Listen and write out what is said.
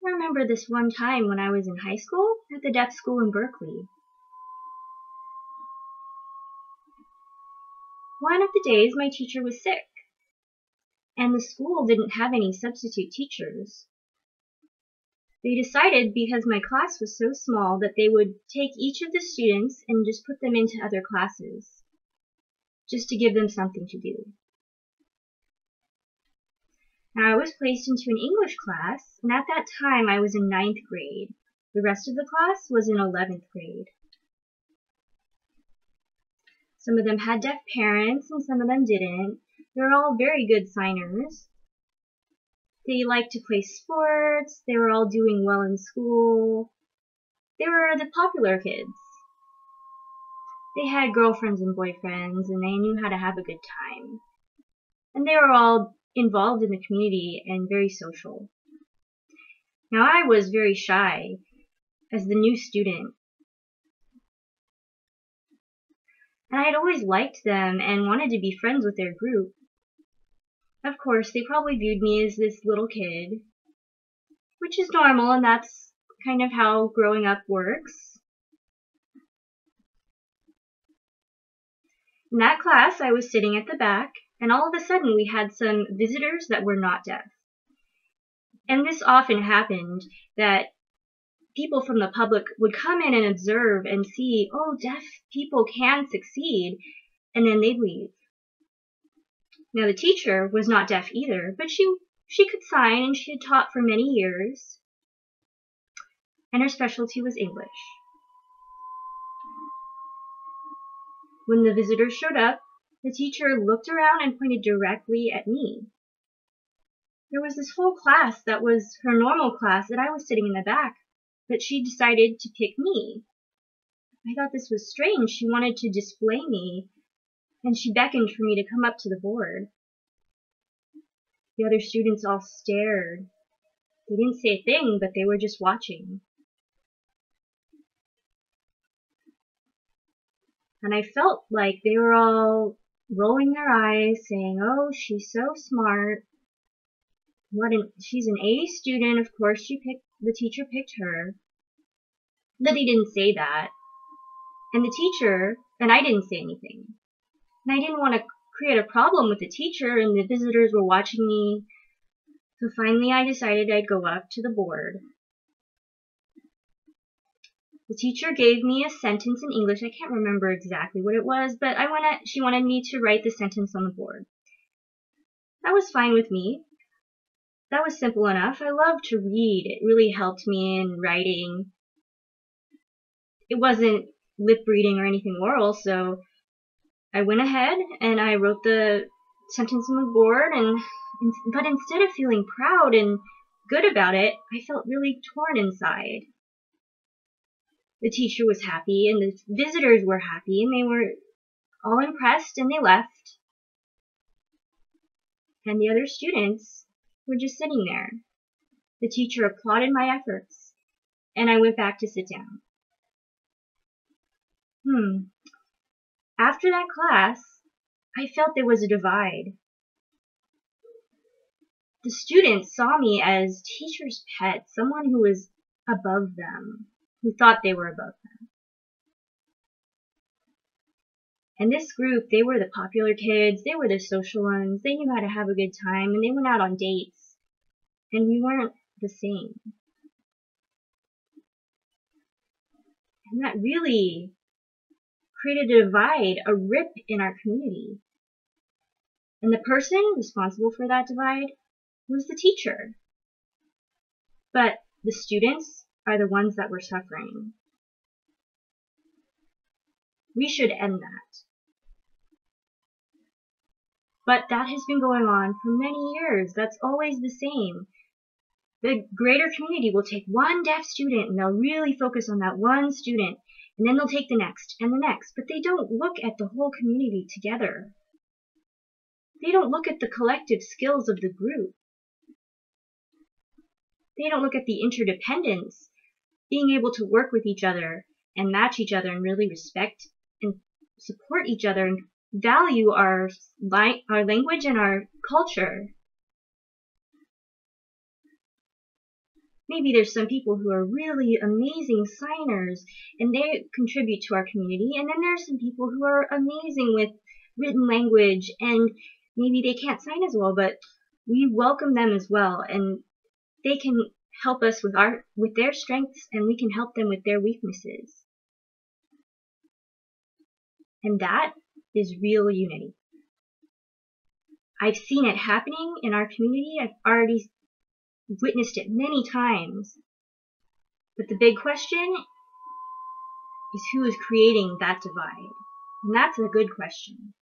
I remember this one time when I was in high school at the deaf school in Berkeley. One of the days my teacher was sick, and the school didn't have any substitute teachers. They decided, because my class was so small, that they would take each of the students and just put them into other classes, just to give them something to do. Now, I was placed into an English class, and at that time I was in 9th grade. The rest of the class was in 11th grade. Some of them had deaf parents, and some of them didn't. They were all very good signers. They liked to play sports. They were all doing well in school. They were the popular kids. They had girlfriends and boyfriends, and they knew how to have a good time. And they were all involved in the community and very social. Now, I was very shy as the new student. And I had always liked them and wanted to be friends with their group. Of course, they probably viewed me as this little kid, which is normal, and that's kind of how growing up works. In that class, I was sitting at the back, and all of a sudden we had some visitors that were not deaf. And this often happened, that people from the public would come in and observe and see, oh, deaf people can succeed, and then they'd leave. Now, the teacher was not deaf either, but she could sign, and she had taught for many years, and her specialty was English. When the visitors showed up, the teacher looked around and pointed directly at me. There was this whole class that was her normal class, and I was sitting in the back, but she decided to pick me. I thought this was strange. She wanted to display me, and she beckoned for me to come up to the board. The other students all stared. They didn't say a thing, but they were just watching. And I felt like they were all rolling their eyes, saying, oh, she's so smart. She's an A student. Of course, the teacher picked her. But they didn't say that. And I didn't say anything. And I didn't want to create a problem with the teacher, and the visitors were watching me. So finally I decided I'd go up to the board. The teacher gave me a sentence in English. I can't remember exactly what it was, but she wanted me to write the sentence on the board. That was fine with me. That was simple enough. I love to read. It really helped me in writing. It wasn't lip reading or anything oral, so I went ahead and I wrote the sentence on the board, but instead of feeling proud and good about it, I felt really torn inside. The teacher was happy, and the visitors were happy, and they were all impressed, and they left. And the other students were just sitting there. The teacher applauded my efforts, and I went back to sit down. After that class, I felt there was a divide. The students saw me as teacher's pet, someone who was above them, who thought they were above them. And this group, they were the popular kids, they were the social ones, they knew how to have a good time, and they went out on dates. And we weren't the same. And that really created a divide, a rip in our community. And the person responsible for that divide was the teacher. But the students are the ones that were suffering. We should end that. But that has been going on for many years. That's always the same. The greater community will take one deaf student and they'll really focus on that one student, and then they'll take the next and the next, but they don't look at the whole community together. They don't look at the collective skills of the group. They don't look at the interdependence, being able to work with each other and match each other and really respect and support each other and value our language and our culture. Maybe there's some people who are really amazing signers and they contribute to our community, and then there's some people who are amazing with written language and maybe they can't sign as well, but we welcome them as well, and they can help us with their strengths, and we can help them with their weaknesses. And that is real unity. I've seen it happening in our community. I've already witnessed it many times. But the big question is who is creating that divide? And that's a good question.